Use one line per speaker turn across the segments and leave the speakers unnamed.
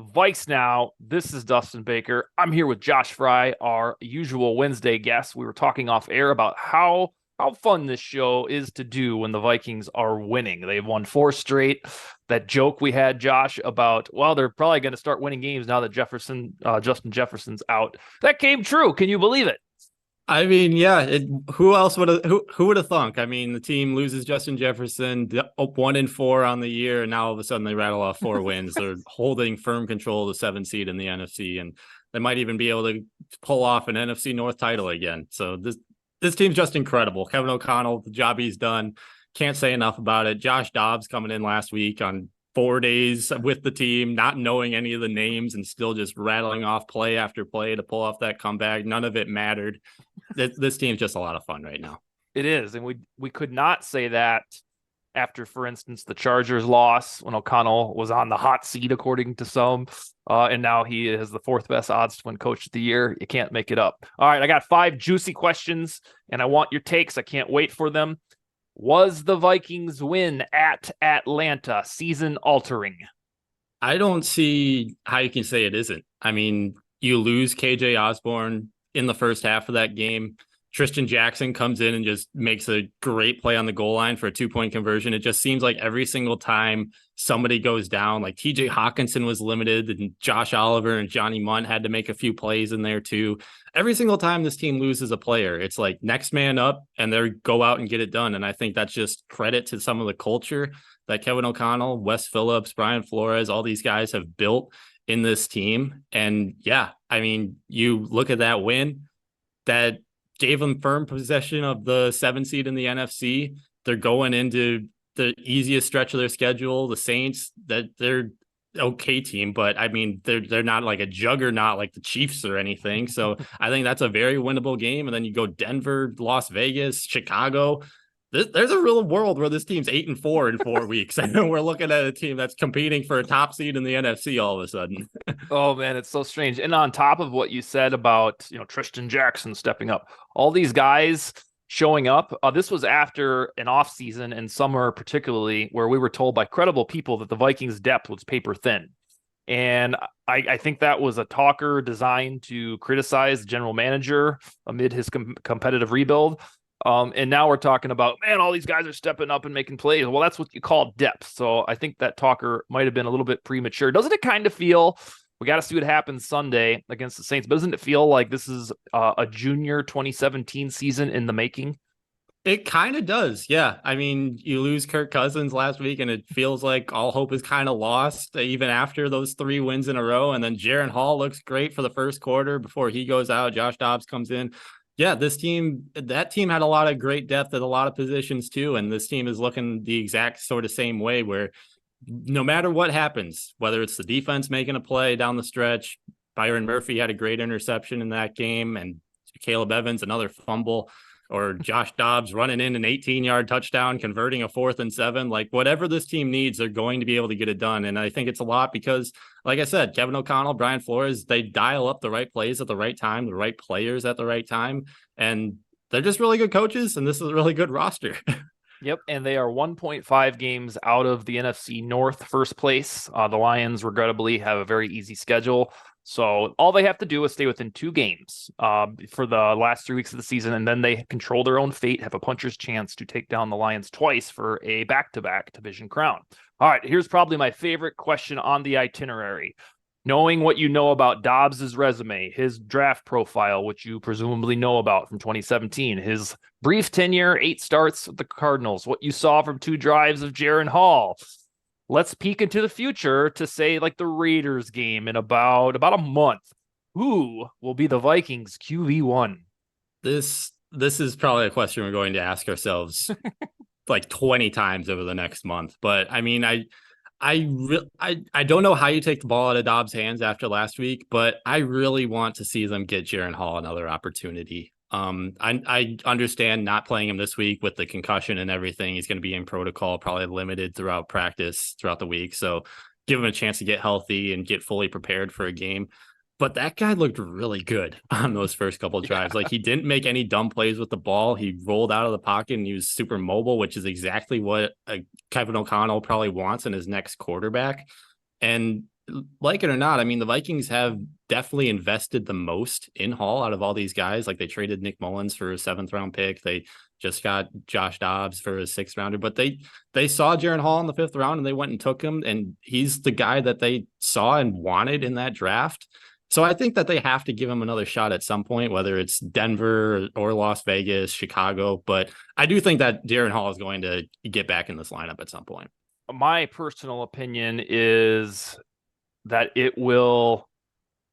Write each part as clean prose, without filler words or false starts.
VikesNow. This is Dustin Baker. I'm here with Josh Frey, our usual Wednesday guest. We were talking off air about how fun this show is to do when the Vikings are winning. They've won four straight. That joke we had, Josh, about, well, they're probably going to start winning games now that Justin Jefferson's out. That came true. Can you believe it?
I mean, yeah. Who else would have? Who would have thunk? I mean, the team loses Justin Jefferson, 1-4 on the year, and now all of a sudden they rattle off four wins. They're holding firm control of the 7th seed in the NFC, and they might even be able to pull off an NFC North title again. So this team's just incredible. Kevin O'Connell, the job he's done, can't say enough about it. Josh Dobbs coming in last week on 4 days with the team, not knowing any of the names and still just rattling off play after play to pull off that comeback. None of it mattered. This team's just a lot of fun right now.
It is, and we could not say that after, for instance, the Chargers loss when O'Connell was on the hot seat, according to some, and now he has the fourth best odds to win Coach of the Year. You can't make it up. All right, I got 5 juicy questions, and I want your takes. I can't wait for them. Was the Vikings win at Atlanta season altering?
I don't see how you can say it isn't. I mean, you lose KJ Osborne in the first half of that game. Tristan Jackson comes in and just makes a great play on the goal line for a 2-point conversion. It just seems like every single time somebody goes down, like TJ Hawkinson was limited and Josh Oliver and Johnny Munt had to make a few plays in there too. Every single time this team loses a player, it's like next man up and they go out and get it done. And I think that's just credit to some of the culture that Kevin O'Connell, Wes Phillips, Brian Flores, all these guys have built in this team. And yeah, I mean, you look at that win that gave them firm possession of the 7th seed in the NFC. They're going into the easiest stretch of their schedule. The Saints, that they're okay team, but I mean, they're not like a juggernaut like the Chiefs or anything. So I think that's a very winnable game. And then you go Denver, Las Vegas, Chicago. There's a real world where this team's 8-4 in 4 weeks, and we're looking at a team that's competing for a top seed in the NFC all of a sudden.
Oh man, it's so strange. And on top of what you said about, Tristan Jackson stepping up, all these guys showing up, this was after an offseason and summer particularly where we were told by credible people that the Vikings depth was paper thin. And I think that was a talker designed to criticize the general manager amid his competitive rebuild. And now we're talking about, man, all these guys are stepping up and making plays. Well, that's what you call depth. So I think that talker might have been a little bit premature. Doesn't it kind of feel, we got to see what happens Sunday against the Saints, but doesn't it feel like this is a junior 2017 season in the making?
It kind of does. Yeah. I mean, you lose Kirk Cousins last week and it feels like all hope is kind of lost even after those 3 wins in a row. And then Jaren Hall looks great for the first quarter before he goes out. Josh Dobbs comes in. Yeah, that team had a lot of great depth at a lot of positions too. And this team is looking the exact sort of same way where no matter what happens, whether it's the defense making a play down the stretch, Byron Murphy had a great interception in that game, and Caleb Evans, another fumble, or Josh Dobbs running in an 18-yard touchdown, converting a 4th and 7, like whatever this team needs, they're going to be able to get it done. And I think it's a lot because, like I said, Kevin O'Connell, Brian Flores, they dial up the right plays at the right time, the right players at the right time. And they're just really good coaches. And this is a really good roster.
Yep, and they are 1.5 games out of the NFC North first place. The Lions, regrettably, have a very easy schedule. So all they have to do is stay within 2 games for the last 3 weeks of the season, and then they control their own fate, have a puncher's chance to take down the Lions twice for a back-to-back division crown. All right, here's probably my favorite question on the itinerary. Knowing what you know about Dobbs' resume, his draft profile, which you presumably know about from 2017, his brief tenure, 8 starts with the Cardinals, what you saw from 2 drives of Jaren Hall. Let's peek into the future to say like the Raiders game in about a month. Who will be the Vikings QB1?
This is probably a question we're going to ask ourselves like 20 times over the next month. But I mean, I don't know how you take the ball out of Dobbs' hands after last week, but I really want to see them get Jaren Hall another opportunity. I understand not playing him this week with the concussion and everything. He's going to be in protocol, probably limited throughout practice throughout the week. So give him a chance to get healthy and get fully prepared for a game. But that guy looked really good on those first couple of drives. Like, he didn't make any dumb plays with the ball. He rolled out of the pocket and he was super mobile, which is exactly what Kevin O'Connell probably wants in his next quarterback. And like it or not, I mean, the Vikings have definitely invested the most in Hall out of all these guys. Like they traded Nick Mullins for a 7th-round pick. They just got Josh Dobbs for a 6th-rounder, but they saw Jaron Hall in the 5th round and they went and took him. And he's the guy that they saw and wanted in that draft. So I think that they have to give him another shot at some point, whether it's Denver or Las Vegas, Chicago. But I do think that Jaron Hall is going to get back in this lineup at some point.
My personal opinion is that it will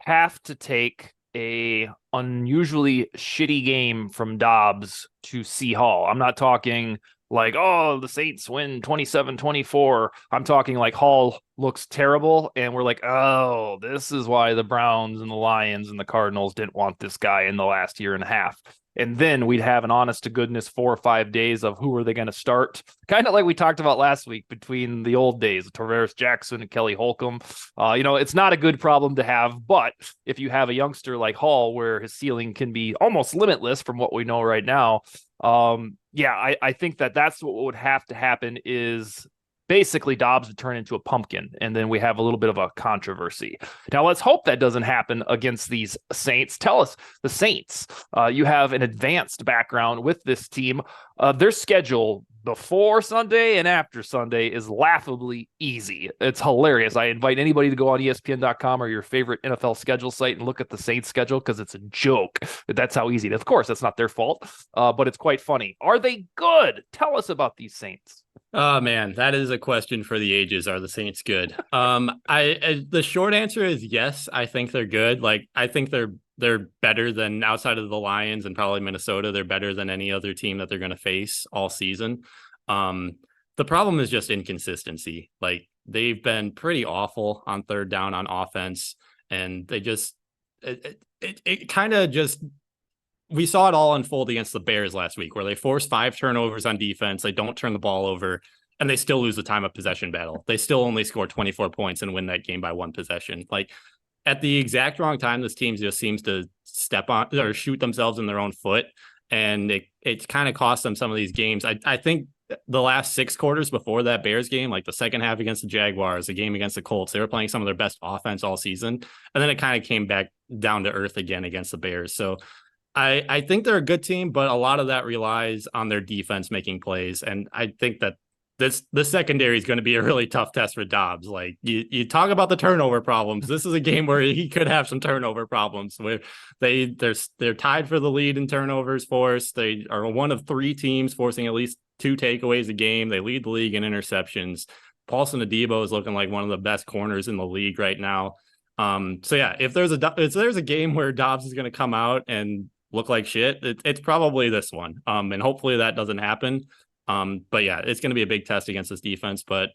have to take a unusually shitty game from Dobbs to see Hall. I'm not talking like, oh, the Saints win 27-24. I'm talking like Hall looks terrible, and we're like, oh, this is why the Browns and the Lions and the Cardinals didn't want this guy in the last year and a half. And then we'd have an honest to goodness 4 or 5 days of who are they going to start. Kind of like we talked about last week between the old days, Tarvaris Jackson and Kelly Holcomb. It's not a good problem to have, but if you have a youngster like Hall where his ceiling can be almost limitless from what we know right now, I think that's what would have to happen is basically Dobbs would turn into a pumpkin, and then we have a little bit of a controversy. Now, let's hope that doesn't happen against these Saints. Tell us, the Saints, you have an advanced background with this team. Their schedule before Sunday and after Sunday is laughably easy. It's hilarious. I invite anybody to go on ESPN.com or your favorite NFL schedule site and look at the Saints schedule because it's a joke. That's how easy it is. Of course, that's not their fault, but it's quite funny. Are they good? Tell us about these Saints.
Oh man, that is a question for the ages. Are the Saints good? The short answer is yes. I think they're good. Like I think they're better than outside of the Lions and probably Minnesota. They're better than any other team that they're going to face all season. The problem is just inconsistency. Like they've been pretty awful on 3rd down on offense, and they just it kind of just. We saw it all unfold against the Bears last week where they forced 5 turnovers on defense. They don't turn the ball over and they still lose the time of possession battle. They still only score 24 points and win that game by 1 possession. Like at the exact wrong time, this team just seems to step on or shoot themselves in their own foot. And it kind of cost them some of these games. I think the last 6 quarters before that Bears game, like the second half against the Jaguars, the game against the Colts, they were playing some of their best offense all season. And then it kind of came back down to earth again against the Bears. So I think they're a good team, but a lot of that relies on their defense making plays. And I think that the secondary is going to be a really tough test for Dobbs. Like you talk about the turnover problems. This is a game where he could have some turnover problems where they're tied for the lead in turnovers forced. They are one of 3 teams forcing at least 2 takeaways a game. They lead the league in interceptions. Paulson Adebo is looking like one of the best corners in the league right now. If there's a game where Dobbs is going to come out and look like shit, it's probably this one. And hopefully that doesn't happen. But yeah, it's going to be a big test against this defense. But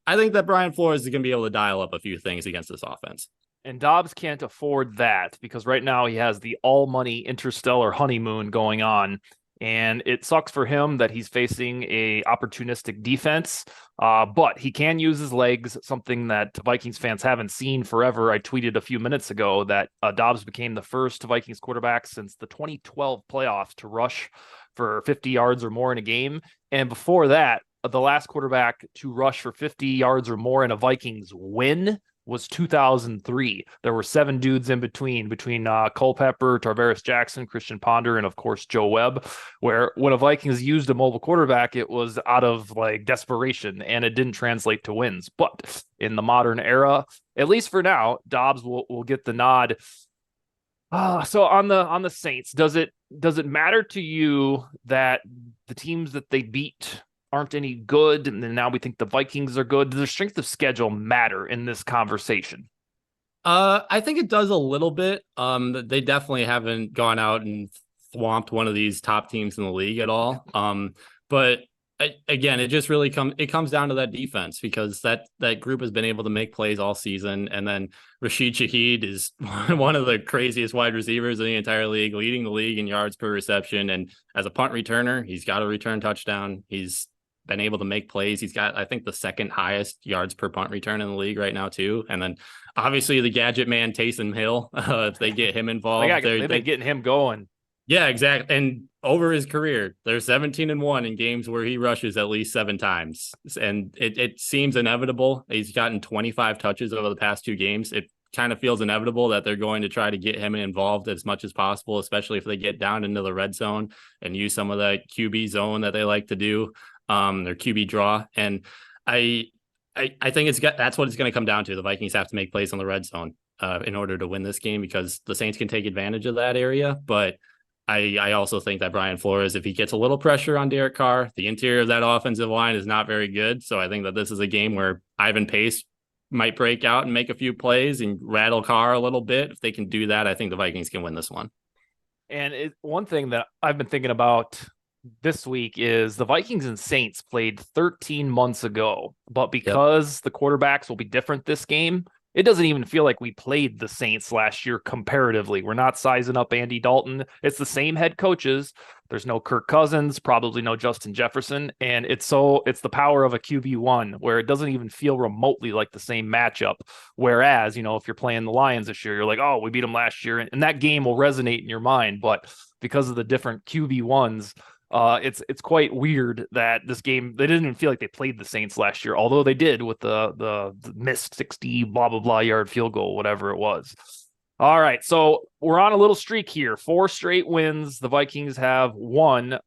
I think that Brian Flores is going to be able to dial up a few things against this offense.
And Dobbs can't afford that because right now he has the all money interstellar honeymoon going on. And it sucks for him that he's facing a opportunistic defense, but he can use his legs, something that Vikings fans haven't seen forever. I tweeted a few minutes ago that Dobbs became the first Vikings quarterback since the 2012 playoffs to rush for 50 yards or more in a game. And before that, the last quarterback to rush for 50 yards or more in a Vikings win was 2003. There were 7 dudes in between Culpepper, Tarvaris Jackson, Christian Ponder, and of course Joe Webb, where when a Vikings used a mobile quarterback, it was out of like desperation and it didn't translate to wins. But in the modern era, at least for now, Dobbs will get the nod. So on the Saints, does it matter to you that the teams that they beat aren't any good, and then now we think the Vikings are good? Does their strength of schedule matter in this conversation?
I think it does a little bit. They definitely haven't gone out and swamped one of these top teams in the league at all. But again, it just really comes down to that defense because that group has been able to make plays all season. And then Rashid Shaheed is one of the craziest wide receivers in the entire league, leading the league in yards per reception. And as a punt returner, he's got a return touchdown. He's been able to make plays. He's got, I think, the 2nd highest yards per punt return in the league right now too. And then obviously the gadget man, Taysom Hill, if they get him involved,
They've been getting him going.
Yeah, exactly. And over his career, they're 17-1 in games where he rushes at least 7 times. And it seems inevitable. He's gotten 25 touches over the past 2 games. It kind of feels inevitable that they're going to try to get him involved as much as possible, especially if they get down into the red zone and use some of the QB zone that they like to do, their QB draw. And I I think that's what it's going to come down to. The Vikings have to make plays on the red zone in order to win this game because the Saints can take advantage of that area. But I also think that Brian Flores, if he gets a little pressure on Derek Carr, the interior of that offensive line is not very good. So I think that this is a game where Ivan Pace might break out and make a few plays and rattle Carr a little bit. If they can do that, I think the Vikings can win this one.
And one thing that I've been thinking about this week is the Vikings and Saints played 13 months ago, but because the quarterbacks will be different this game, it doesn't even feel like we played the Saints last year comparatively. We're not sizing up Andy Dalton. It's the same head coaches. There's no Kirk Cousins, probably no Justin Jefferson, and it's the power of a QB1 where it doesn't even feel remotely like the same matchup. Whereas, if you're playing the Lions this year, you're like, oh, we beat them last year, and that game will resonate in your mind. But because of the different QB1s, it's quite weird that this game, they didn't even feel like they played the Saints last year, although they did with the missed 60 blah blah blah yard field goal, whatever it was. All right, so we're on a little streak here. 4 straight wins. The Vikings have won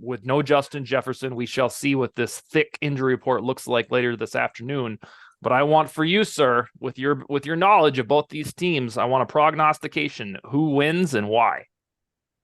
with no Justin Jefferson. We shall see what this thick injury report looks like later this afternoon. But I want for you, sir, with your knowledge of both these teams, I want a prognostication. Who wins and why?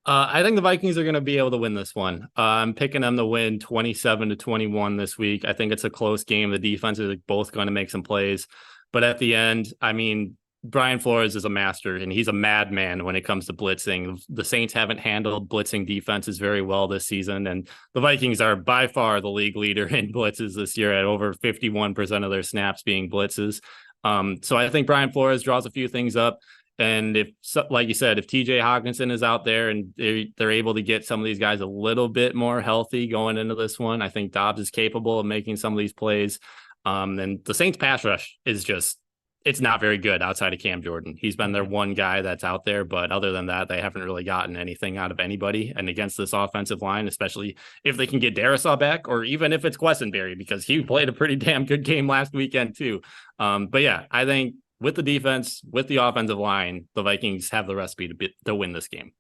I think the Vikings are going to be able to win this one. I'm picking them to win 27-21 this week. I think it's a close game. The defenses are both going to make some plays. But at the end, I mean, Brian Flores is a master, and he's a madman when it comes to blitzing. The Saints haven't handled blitzing defenses very well this season, and the Vikings are by far the league leader in blitzes this year at over 51% of their snaps being blitzes. So I think Brian Flores draws a few things up. And if, like you said, if TJ Hawkinson is out there and they're able to get some of these guys a little bit more healthy going into this one, I think Dobbs is capable of making some of these plays. And the Saints pass rush is it's not very good outside of Cam Jordan. He's been their one guy that's out there, but other than that, they haven't really gotten anything out of anybody. And against this offensive line, especially if they can get Darisaw back, or even if it's Quessenberry, because he played a pretty damn good game last weekend too. But yeah, I think with the defense, with the offensive line, the Vikings have the recipe to win this game.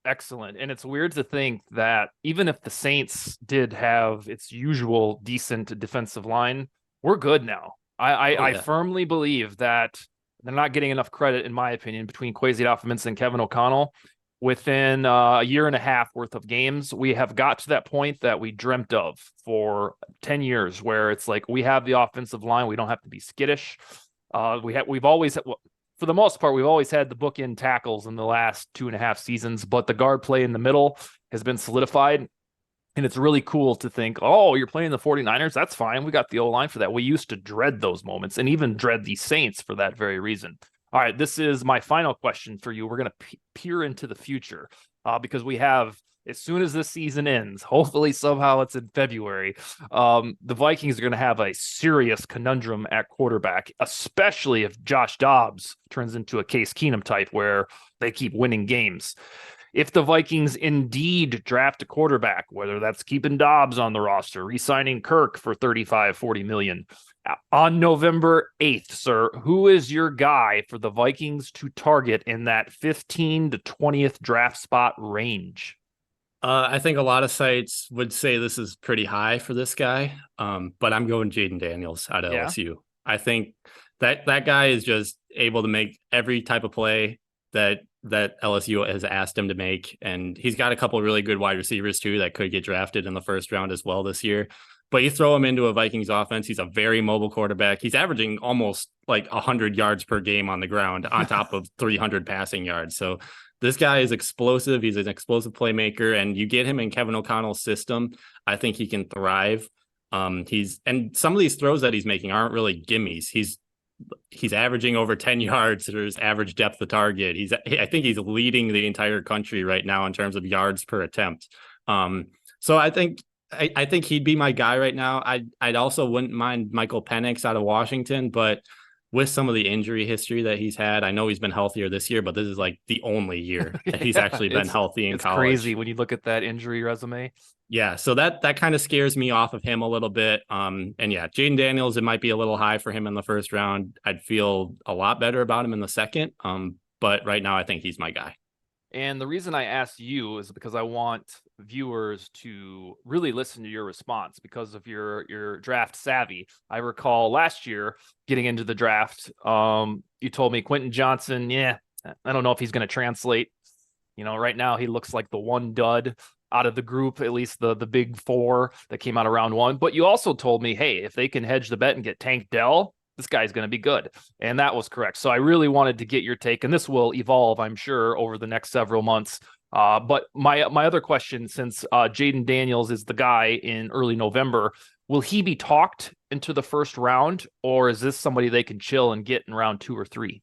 Excellent. And it's weird to think that even if the Saints did have its usual decent defensive line, we're good now. I firmly believe that they're not getting enough credit, in my opinion, between Kwesi Adofo-Mensah and Kevin O'Connell. Within a year and a half worth of games, we have got to that point that we dreamt of for 10 years, where it's like we have the offensive line. We don't have to be skittish. We've always, for the most part, we've always had the bookend tackles in the last 2.5 seasons, but the guard play in the middle has been solidified. And it's really cool to think, oh, you're playing the 49ers. That's fine. We got the O-line for that. We used to dread those moments and even dread the Saints for that very reason. All right, this is my final question for you. We're going to peer into the future because we have, as soon as this season ends, hopefully somehow it's in February, the Vikings are going to have a serious conundrum at quarterback, especially if Josh Dobbs turns into a Case Keenum type where they keep winning games. If the Vikings indeed draft a quarterback, whether that's keeping Dobbs on the roster, re-signing Kirk for 35-40 million, on November 8th, sir, who is your guy for the Vikings to target in that 15 to 20th draft spot range?
I think a lot of sites would say this is pretty high for this guy, but I'm going Jaden Daniels out of LSU. I think that guy is just able to make every type of play that LSU has asked him to make. And he's got a couple of really good wide receivers too that could get drafted in the first round as well this year. But you throw him into a Vikings offense, he's a very mobile quarterback. He's averaging almost like 100 yards per game on the ground on top of 300 passing yards. So this guy is explosive. He's an explosive playmaker, and you get him in Kevin O'Connell's system, I think he can thrive. And some of these throws that he's making aren't really gimmies. He's averaging over 10 yards for his average depth of target. I think he's leading the entire country right now in terms of yards per attempt. So I think he'd be my guy right now. I'd also wouldn't mind Michael Penix out of Washington, but with some of the injury history that he's had. I know he's been healthier this year, but this is like the only year that he's actually been healthy in
it's
college.
crazy when you look at that injury resume.
Yeah, so that kind of scares me off of him a little bit. And yeah, Jaden Daniels, it might be a little high for him in the first round. I'd feel a lot better about him in the second. But right now I think he's my guy.
And the reason I asked you is because I want viewers to really listen to your response because of your draft savvy. I recall last year getting into the draft, you told me Quentin Johnson, yeah, I don't know if he's going to translate. You know, right now he looks like the one dud out of the group, at least the big four that came out of round one. But you also told me, hey, if they can hedge the bet and get Tank Dell, this guy's going to be good. And that was correct. So I really wanted to get your take, and this will evolve, I'm sure, over the next several months. But my other question, since Jaden Daniels is the guy in early November, will he be talked into the first round, or is this somebody they can chill and get in round 2 or 3?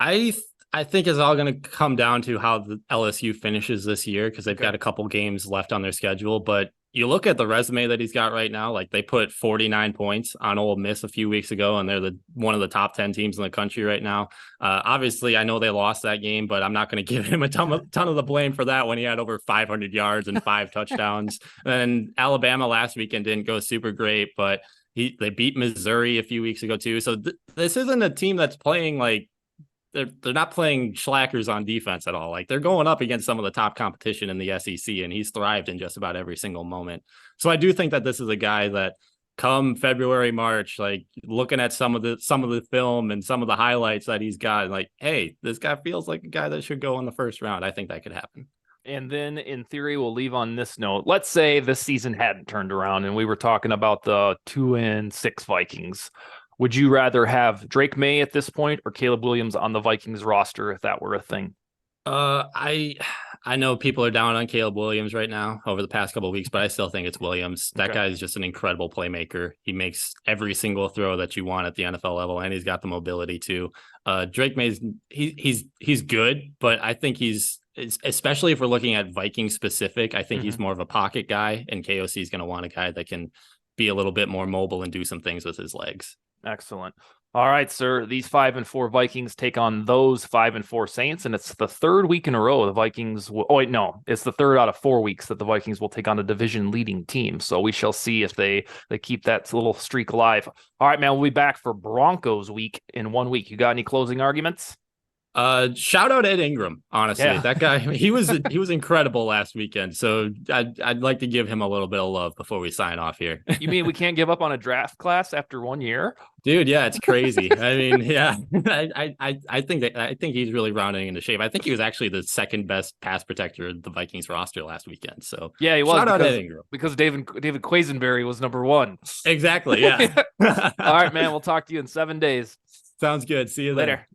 I think it's all going to come down to how the LSU finishes this year, because they've got a couple games left on their schedule. But you look at the resume that he's got right now, like they put 49 points on Ole Miss a few weeks ago, and they're one of the top 10 teams in the country right now. Obviously, I know they lost that game, but I'm not going to give him a ton of the blame for that when he had over 500 yards and 5 touchdowns. And Alabama last weekend didn't go super great, but they beat Missouri a few weeks ago too. So this isn't a team that's playing like, they're not playing schlackers on defense at all. Like they're going up against some of the top competition in the SEC, and he's thrived in just about every single moment. So I do think that this is a guy that come February, March, like looking at some of the film and some of the highlights that he's got, like, hey, this guy feels like a guy that should go in the first round. I think that could happen.
And then in theory, we'll leave on this note. Let's say this season hadn't turned around and we were talking about the 2-6 Vikings. Would you rather have Drake May at this point or Caleb Williams on the Vikings roster if that were a thing?
I know people are down on Caleb Williams right now over the past couple of weeks, but I still think it's Williams. That guy is just an incredible playmaker. He makes every single throw that you want at the NFL level, and he's got the mobility too. Drake May's he's good, but I think especially if we're looking at Viking specific, I think he's more of a pocket guy, and KOC is going to want a guy that can be a little bit more mobile and do some things with his legs.
Excellent. All right, sir. These 5-4 Vikings take on those 5-4 Saints, and it's the third week in a row the Vikings will. Oh wait, no, it's the third out of 4 weeks that the Vikings will take on a division-leading team. So we shall see if they keep that little streak alive. All right, man. We'll be back for Broncos week in 1 week. You got any closing arguments?
Shout out Ed Ingram. Honestly, that guy, he was incredible last weekend. So I'd like to give him a little bit of love before we sign off here.
You mean we can't give up on a draft class after 1 year?
Dude, yeah, it's crazy. I mean, yeah, I think he's really rounding into shape. I think he was actually the second best pass protector of the Vikings roster last weekend. So
yeah, he was.
Shout out Ed Ingram.
Because David Quisenberry was number 1.
Exactly. Yeah.
All right, man. We'll talk to you in 7 days.
Sounds good. See you
later.